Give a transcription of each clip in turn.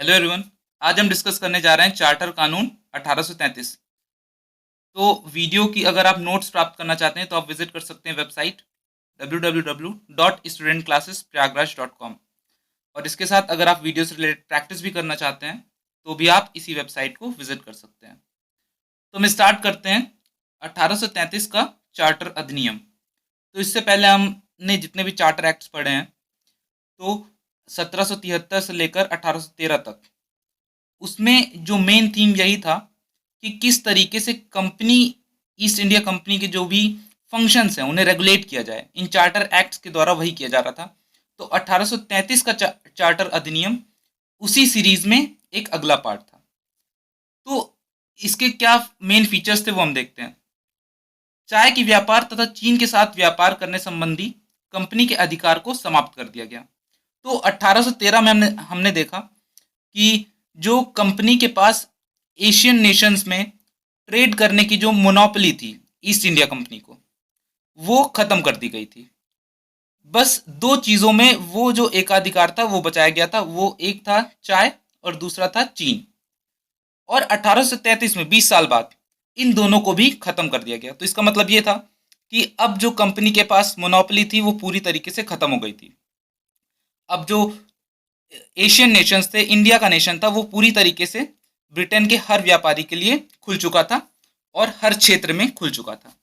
Hello everyone. आज हम discuss करने जा रहे हैं चार्टर कानून 1833। तो वीडियो की अगर आप नोट्स प्राप्त करना चाहते हैं तो आप विजिट कर सकते हैं वेबसाइट www.studentclassesprayagraj.com। और इसके साथ अगर आप वीडियो से रिलेटेड प्रैक्टिस भी करना चाहते हैं तो भी आप इसी वेबसाइट को विजिट कर सकते हैं। तो हम स्टार्ट करते हैं 1833 का चार्टर अधिनियम। तो इससे पहले हमने जितने भी चार्टर एक्ट्स पढ़े हैं तो 1773 से लेकर 1813 तक उसमें जो मेन थीम यही था कि किस तरीके से कंपनी, ईस्ट इंडिया कंपनी के जो भी फंक्शंस हैं उन्हें रेगुलेट किया जाए, इन चार्टर एक्ट्स के द्वारा वही किया जा रहा था। तो 1833 का चार्टर अधिनियम उसी सीरीज में एक अगला पार्ट था। तो इसके क्या मेन फीचर्स थे वो हम देखते हैं। चाय की व्यापार तथा चीन के साथ व्यापार करने संबंधी कंपनी के अधिकार को समाप्त कर दिया गया। तो 1813 में हमने देखा कि जो कंपनी के पास एशियन नेशंस में ट्रेड करने की जो मोनोपोली थी ईस्ट इंडिया कंपनी को, वो खत्म कर दी गई थी। बस दो चीजों में वो जो एकाधिकार था वो बचाया गया था, वो एक था चाय और दूसरा था चीन। और 1833 में 20 साल बाद इन दोनों को भी खत्म कर दिया गया। तो इसका मतलब ये था कि अब जो कंपनी के पास मोनोपोली थी वो पूरी तरीके से खत्म हो गई थी। अब जो एशियन नेशंस थे, इंडिया का नेशन था, वो पूरी तरीके से ब्रिटेन के हर व्यापारी के लिए खुल चुका था और हर क्षेत्र में खुल चुका था।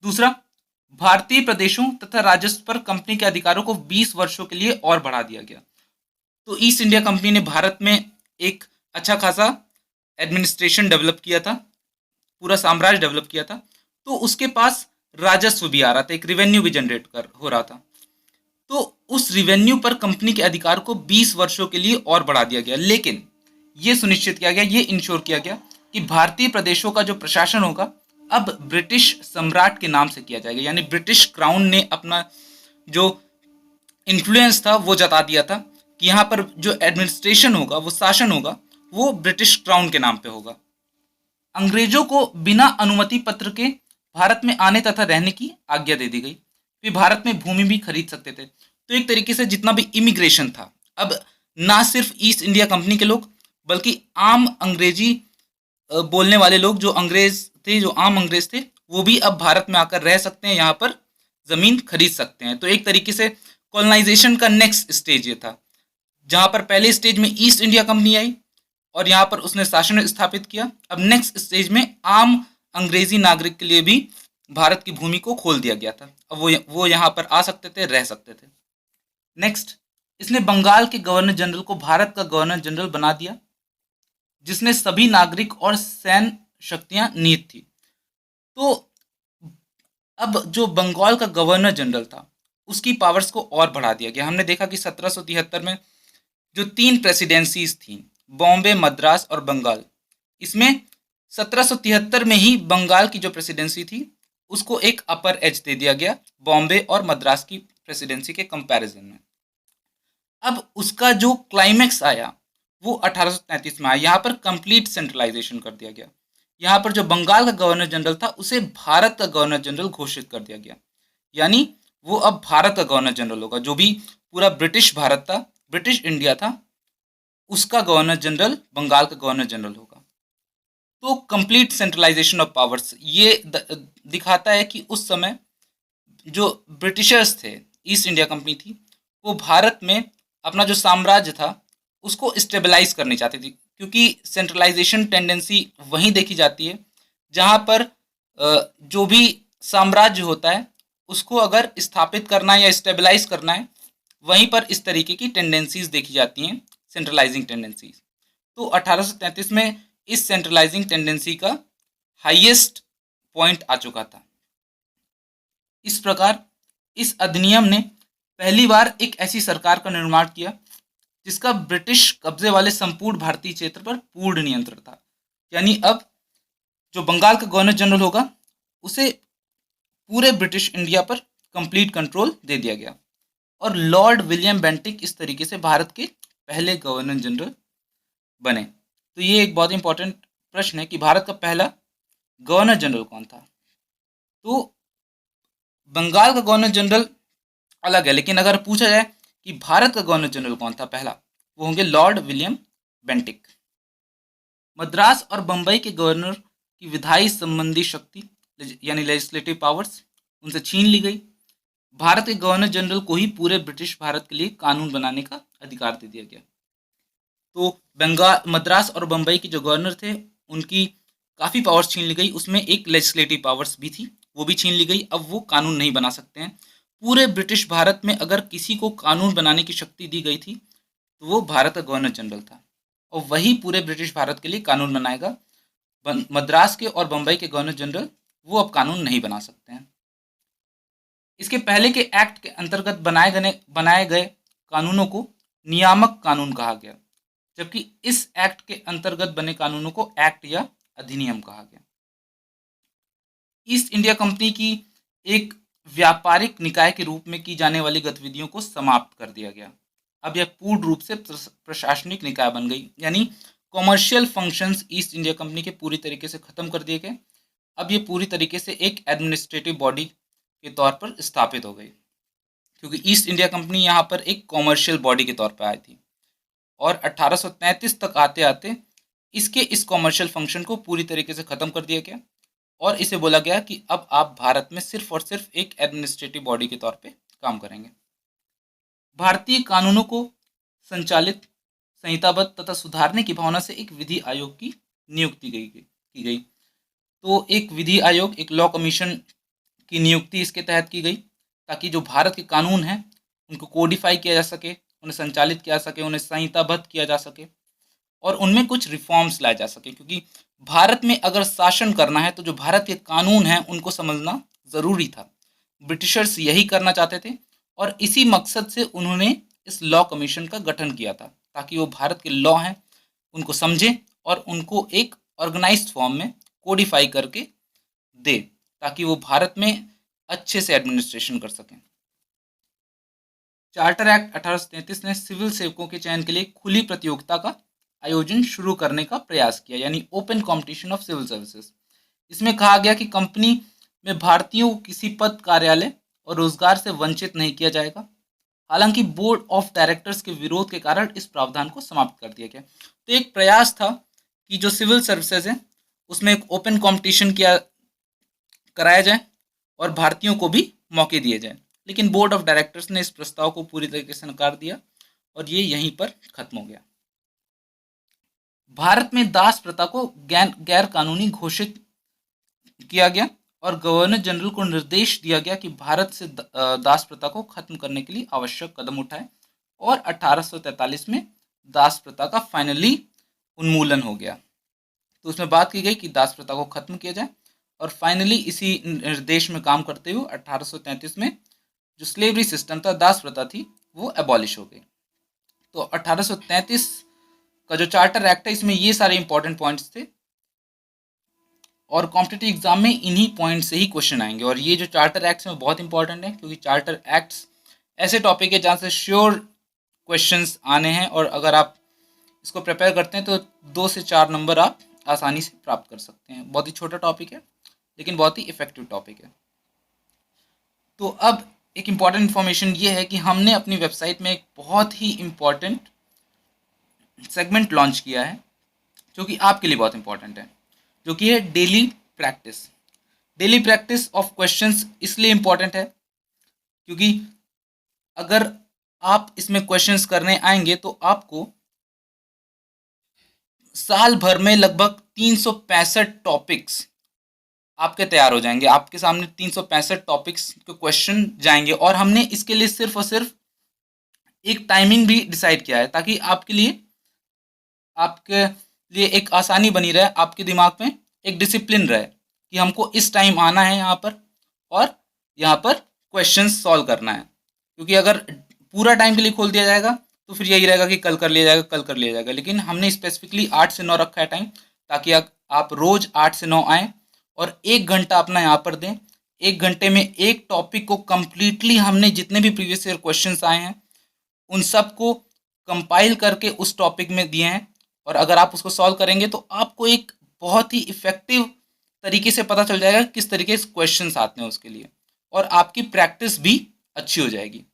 दूसरा, भारतीय प्रदेशों तथा राजस्व पर कंपनी के अधिकारों को 20 वर्षों के लिए और बढ़ा दिया गया। तो ईस्ट इंडिया कंपनी ने भारत में एक अच्छा खासा एडमिनिस्ट्रेशन डेवलप किया था, पूरा साम्राज्य डेवलप किया था। तो उसके पास राजस्व भी आ रहा था, एक रिवेन्यू भी जनरेट कर हो रहा था। तो उस रिवेन्यू पर कंपनी के अधिकार को 20 वर्षों के लिए और बढ़ा दिया गया, लेकिन ये सुनिश्चित किया गया, ये इंश्योर किया गया कि भारतीय प्रदेशों का जो प्रशासन होगा अब ब्रिटिश सम्राट के नाम से किया जाएगा। यानी ब्रिटिश क्राउन ने अपना जो इन्फ्लुएंस था वो जता दिया था कि यहाँ पर जो एडमिनिस्ट्रेशन होगा, वो शासन होगा, वो ब्रिटिश क्राउन के नाम पे होगा। अंग्रेजों को बिना अनुमति पत्र के भारत में आने तथा रहने की आज्ञा दे दी गई। वे भारत में भूमि भी खरीद सकते थे। तो एक तरीके से जितना भी इमिग्रेशन था, अब ना सिर्फ ईस्ट इंडिया कंपनी के लोग बल्कि आम अंग्रेजी बोलने वाले लोग, जो अंग्रेज थे, जो आम अंग्रेज थे, वो भी अब भारत में आकर रह सकते हैं, यहाँ पर जमीन खरीद सकते हैं। तो एक तरीके से कॉलोनाइजेशन का नेक्स्ट स्टेज ये था, जहाँ पर पहले स्टेज में ईस्ट इंडिया कंपनी आई और यहाँ पर उसने शासन स्थापित किया। अब नेक्स्ट स्टेज में आम अंग्रेजी नागरिक के लिए भी भारत की भूमि को खोल दिया गया था। अब वो यहाँ पर आ सकते थे, रह सकते थे। नेक्स्ट, इसने बंगाल के गवर्नर जनरल को भारत का गवर्नर जनरल बना दिया, जिसने सभी नागरिक और सैन्य शक्तियां निहित थी। तो अब जो बंगाल का गवर्नर जनरल था उसकी पावर्स को और बढ़ा दिया गया। हमने देखा कि 1773 में जो तीन प्रेसिडेंसीज थी, बॉम्बे, मद्रास और बंगाल, इसमें 1773 में ही बंगाल की जो प्रेसिडेंसी थी उसको एक अपर एज दे दिया गया बॉम्बे और मद्रास की प्रेसिडेंसी के कंपैरिजन में। अब उसका जो क्लाइमैक्स आया वो 1833 में आया। यहाँ पर कंप्लीट सेंट्रलाइजेशन कर दिया गया। यहाँ पर जो बंगाल का गवर्नर जनरल था उसे भारत का गवर्नर जनरल घोषित कर दिया गया। यानी वो अब भारत का गवर्नर जनरल होगा। जो भी पूरा ब्रिटिश भारत था, ब्रिटिश इंडिया था, उसका गवर्नर जनरल बंगाल का गवर्नर जनरल होगा। तो कंप्लीट सेंट्रलाइजेशन ऑफ पावर्स ये दिखाता है कि उस समय जो ब्रिटिशर्स थे, ईस्ट इंडिया कंपनी थी, वो भारत में अपना जो साम्राज्य था उसको स्टेबलाइज करनी चाहती थी, क्योंकि सेंट्रलाइजेशन टेंडेंसी वहीं देखी जाती है जहाँ पर जो भी साम्राज्य होता है उसको अगर स्थापित करना है या स्टेबलाइज करना है, वहीं पर इस तरीके की टेंडेंसीज देखी जाती हैं, सेंट्रलाइजिंग टेंडेंसीज। तो 1833 में इस सेंट्रलाइजिंग टेंडेंसी का हाईएस्ट पॉइंट आ चुका था। इस प्रकार इस अधिनियम ने पहली बार एक ऐसी सरकार का निर्माण किया जिसका ब्रिटिश कब्जे वाले संपूर्ण भारतीय क्षेत्र पर पूर्ण नियंत्रण था। यानी अब जो बंगाल का गवर्नर जनरल होगा उसे पूरे ब्रिटिश इंडिया पर कंप्लीट कंट्रोल दे दिया गया। और लॉर्ड विलियम बेंटिक इस तरीके से भारत के पहले गवर्नर जनरल बने। तो ये एक बहुत इंपॉर्टेंट प्रश्न है कि भारत का पहला गवर्नर जनरल कौन था। तो बंगाल का गवर्नर जनरल अलग है, लेकिन अगर पूछा जाए कि भारत का गवर्नर जनरल कौन था पहला, वो होंगे लॉर्ड विलियम बेंटिक। मद्रास और बंबई के गवर्नर की विधायी संबंधी शक्ति यानी लेजिस्लेटिव पावर्स उनसे छीन ली गई। भारत के गवर्नर जनरल को ही पूरे ब्रिटिश भारत के लिए कानून बनाने का अधिकार दे दिया गया। तो बंगाल, मद्रास और बंबई के जो गवर्नर थे उनकी काफ़ी पावर्स छीन ली गई, उसमें एक लेजिस्लेटिव पावर्स भी थी, वो भी छीन ली गई। अब वो कानून नहीं बना सकते हैं। पूरे ब्रिटिश भारत में अगर किसी को कानून बनाने की शक्ति दी गई थी तो वो भारत का गवर्नर जनरल था, और वही पूरे ब्रिटिश भारत के लिए कानून बनाएगा। मद्रास के और बंबई के गवर्नर जनरल वो अब कानून नहीं बना सकते हैं। इसके पहले के एक्ट के अंतर्गत बनाए गए कानूनों को नियामक कानून कहा गया, जबकि इस एक्ट के अंतर्गत बने कानूनों को एक्ट या अधिनियम कहा गया। ईस्ट इंडिया कंपनी की एक व्यापारिक निकाय के रूप में की जाने वाली गतिविधियों को समाप्त कर दिया गया। अब यह पूर्ण रूप से प्रशासनिक निकाय बन गई, यानी commercial functions east India company के पूरी तरीके से खत्म कर दिए गए। अब ये पूरी तरीके से एक एडमिनिस्ट्रेटिव बॉडी के तौर पर स्थापित हो गई, क्योंकि ईस्ट इंडिया कंपनी यहाँ पर एक कॉमर्शियल बॉडी के तौर पर आई थी। और 1833 तक आते आते इसके इस कॉमर्शियल फंक्शन को पूरी तरीके से ख़त्म कर दिया गया, और इसे बोला गया कि अब आप भारत में सिर्फ और सिर्फ एक एडमिनिस्ट्रेटिव बॉडी के तौर पे काम करेंगे। भारतीय कानूनों को संचालित, संहिताबद्ध तथा सुधारने की भावना से एक विधि आयोग की नियुक्ति की गई। तो एक विधि आयोग, एक लॉ कमीशन की नियुक्ति इसके तहत की गई, ताकि जो भारत के कानून हैं उनको कोडिफाई किया जा सके, उन्हें संचालित किया जा सके, उन्हें संहिताबद्ध किया जा सके, और उनमें कुछ रिफॉर्म्स लाए जा सके। क्योंकि भारत में अगर शासन करना है तो जो भारत के कानून हैं उनको समझना ज़रूरी था। ब्रिटिशर्स यही करना चाहते थे, और इसी मकसद से उन्होंने इस लॉ कमीशन का गठन किया था, ताकि वो भारत के लॉ हैं उनको समझें और उनको एक ऑर्गेनाइज्ड फॉर्म में कोडिफाई करके दे, ताकि वो भारत में अच्छे से एडमिनिस्ट्रेशन कर सकें। चार्टर एक्ट 1833 ने सिविल सेवकों के चयन के लिए खुली प्रतियोगिता का आयोजन शुरू करने का प्रयास किया, यानी open competition of civil services. इसमें कहा गया कि कंपनी में भारतीयों को किसी पद, कार्यालय और रोजगार से वंचित नहीं किया जाएगा। हालांकि बोर्ड ऑफ डायरेक्टर्स के विरोध के कारण इस प्रावधान को समाप्त कर दिया गया। तो एक प्रयास था कि जो सिविल सर्विसेज है उसमें एक ओपन कॉम्पिटिशन कराया जाए और भारतीयों को भी मौके दिए जाए, लेकिन बोर्ड ऑफ डायरेक्टर्स ने इस प्रस्ताव को पूरी तरीके से नकार दिया और ये यहीं पर खत्म हो गया। भारत में दास प्रथा को गैर कानूनी घोषित किया गया और गवर्नर जनरल को निर्देश दिया गया कि भारत से दास प्रथा को खत्म करने के लिए आवश्यक कदम उठाए, और 1843 में दास प्रथा का फाइनली उन्मूलन हो गया। तो उसमें बात की गई कि दास प्रथा को खत्म किया जाए, और फाइनली इसी निर्देश में काम करते हुए 1833 में जो स्लेवरी सिस्टम था, दास प्रथा थी, वो एबॉलिश हो गई। तो 1833 का जो चार्टर एक्ट है इसमें ये सारे इंपॉर्टेंट पॉइंट्स थे, और कॉम्पिटिटिव एग्जाम में इन्हीं पॉइंट से ही क्वेश्चन आएंगे। और ये जो चार्टर एक्ट्स में बहुत इंपॉर्टेंट है, क्योंकि चार्टर एक्ट्स ऐसे टॉपिक है जहाँ से श्योर क्वेश्चंस आने हैं, और अगर आप इसको प्रिपेयर करते हैं तो 2 से 4 नंबर आप आसानी से प्राप्त कर सकते हैं। बहुत ही छोटा टॉपिक है लेकिन बहुत ही इफेक्टिव टॉपिक है। तो अब एक इम्पॉर्टेंट इन्फॉर्मेशन ये है कि हमने अपनी वेबसाइट में एक बहुत ही इम्पॉर्टेंट सेगमेंट लॉन्च किया है जो कि आपके लिए बहुत इंपॉर्टेंट है, जो कि है daily practice. Daily practice of questions इसलिए इम्पॉर्टेंट है क्योंकि अगर आप इसमें क्वेश्चंस करने आएंगे तो आपको साल भर में लगभग 365 टॉपिक्स आपके तैयार हो जाएंगे। आपके सामने 365 टॉपिक्स के क्वेश्चन जाएंगे, और हमने इसके लिए सिर्फ और सिर्फ एक टाइमिंग भी डिसाइड किया है, ताकि आपके लिए एक आसानी बनी रहे, आपके दिमाग में एक डिसिप्लिन रहे कि हमको इस टाइम आना है यहाँ पर और यहाँ पर क्वेश्चन सॉल्व करना है। क्योंकि अगर पूरा टाइम के लिए खोल दिया जाएगा तो फिर यही रहेगा कि कल कर लिया जाएगा, कल कर लिया जाएगा। लेकिन हमने स्पेसिफिकली 8 से 9 रखा है टाइम, ताकि आप रोज 8 से 9 आएँ और 1 घंटा अपना यहाँ पर दें। 1 घंटे में एक टॉपिक को कम्प्लीटली हमने जितने भी प्रीवियस ईयर क्वेश्चन आए हैं उन सब को कंपाइल करके उस टॉपिक में दिए हैं, और अगर आप उसको सॉल्व करेंगे तो आपको एक बहुत ही इफेक्टिव तरीके से पता चल जाएगा किस तरीके से क्वेश्चंस आते हैं उसके लिए, और आपकी प्रैक्टिस भी अच्छी हो जाएगी।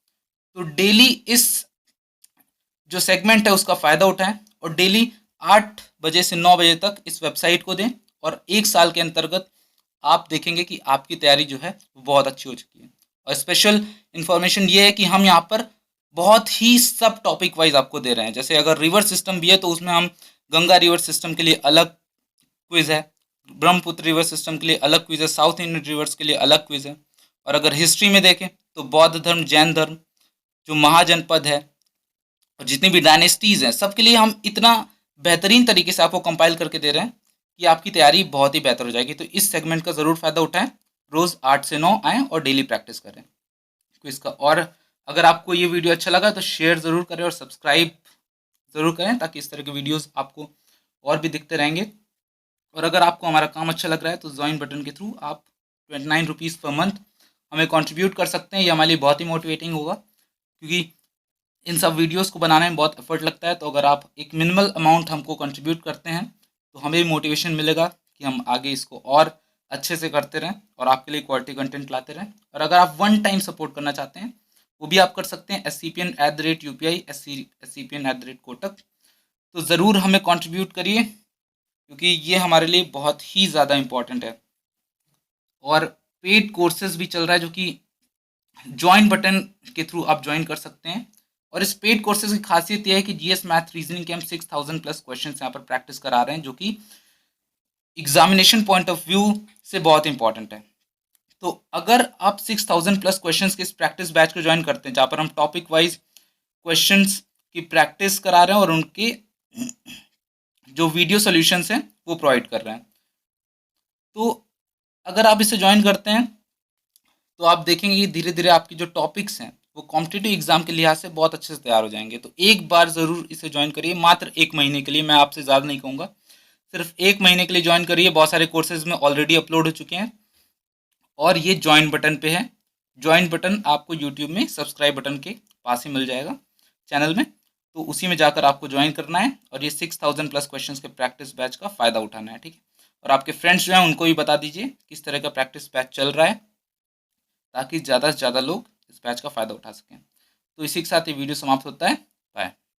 तो डेली इस जो सेगमेंट है उसका फ़ायदा उठाएं और डेली 8 बजे से 9 बजे तक इस वेबसाइट को दें और 1 साल के अंतर्गत आप देखेंगे कि आपकी तैयारी जो है वो बहुत अच्छी हो चुकी है। और स्पेशल इन्फॉर्मेशन ये है कि हम यहाँ पर बहुत ही सब टॉपिक वाइज आपको दे रहे हैं। जैसे अगर रिवर सिस्टम भी है तो उसमें हम गंगा रिवर सिस्टम के लिए अलग क्विज़ है, ब्रह्मपुत्र रिवर सिस्टम के लिए अलग क्विज़ है, साउथ इंडियन रिवर्स के लिए अलग क्विज़ है। और अगर हिस्ट्री में देखें तो बौद्ध धर्म, जैन धर्म, जो महाजनपद है और जितनी भी डायनेस्टीज़ हैं सबके लिए हम इतना बेहतरीन तरीके से आपको कंपाइल करके दे रहे हैं कि आपकी तैयारी बहुत ही बेहतर हो जाएगी। तो इस सेगमेंट का ज़रूर फ़ायदा उठाएं, रोज़ 8 से 9 आएँ और डेली प्रैक्टिस करें क्विज़ का। और अगर आपको ये वीडियो अच्छा लगा तो शेयर ज़रूर करें और सब्सक्राइब ज़रूर करें ताकि इस तरह के वीडियोज़ आपको और भी दिखते रहेंगे। और अगर आपको हमारा काम अच्छा लग रहा है तो ज्वाइन बटन के थ्रू आप 29 रुपीज़ पर मंथ हमें कंट्रीब्यूट कर सकते हैं। ये हमारे लिए बहुत ही मोटिवेटिंग होगा क्योंकि इन सब वीडियोस को बनाने में बहुत एफर्ट लगता है। तो अगर आप एक मिनिमल अमाउंट हमको कंट्रीब्यूट करते हैं तो हमें भी मोटिवेशन मिलेगा कि हम आगे इसको और अच्छे से करते रहें और आपके लिए क्वालिटी कंटेंट लाते रहें। और अगर आप वन टाइम सपोर्ट करना चाहते हैं वो भी आप कर सकते हैं SCPN@UPI, SCPN@Kotak। तो ज़रूर हमें कंट्रीब्यूट करिए क्योंकि ये हमारे लिए बहुत ही ज़्यादा इम्पॉर्टेंट है। और पेड कोर्सेज भी चल रहा है जो कि ज्वाइन बटन के थ्रू आप ज्वाइन कर सकते हैं। और इस पेड कोर्सेज की खासियत यह है कि GS मैथ रीजनिंग के हम 6000 प्लस क्वेश्चन यहाँ पर प्रैक्टिस करा रहे हैं जो कि एग्जामिनेशन पॉइंट ऑफ व्यू से बहुत इंपॉर्टेंट है। तो अगर आप 6000 प्लस क्वेश्चंस के इस प्रैक्टिस बैच को ज्वाइन करते हैं जहाँ पर हम टॉपिक वाइज क्वेश्चंस की प्रैक्टिस करा रहे हैं और उनके जो वीडियो सॉल्यूशंस हैं वो प्रोवाइड कर रहे हैं, तो अगर आप इसे ज्वाइन करते हैं तो आप देखेंगे कि धीरे धीरे आपकी जो टॉपिक्स हैं वो कॉम्पिटिटिव एग्जाम के लिहाज से बहुत अच्छे से तैयार हो जाएंगे। तो एक बार ज़रूर इसे ज्वाइन करिए, मात्र 1 महीने के लिए, मैं आपसे ज़्यादा नहीं कहूँगा, सिर्फ 1 महीने के लिए ज्वाइन करिए। बहुत सारे कोर्सेज में ऑलरेडी अपलोड हो चुके हैं और ये ज्वाइन बटन पे है। ज्वाइन बटन आपको यूट्यूब में सब्सक्राइब बटन के पास ही मिल जाएगा चैनल में, तो उसी में जाकर आपको ज्वाइन करना है और ये 6000 प्लस क्वेश्चंस के प्रैक्टिस बैच का फ़ायदा उठाना है, ठीक है। और आपके फ्रेंड्स जो हैं उनको भी बता दीजिए किस तरह का प्रैक्टिस बैच चल रहा है ताकि ज़्यादा से ज़्यादा लोग इस बैच का फ़ायदा उठा सकें। तो इसी के साथ ये वीडियो समाप्त होता है। बाय।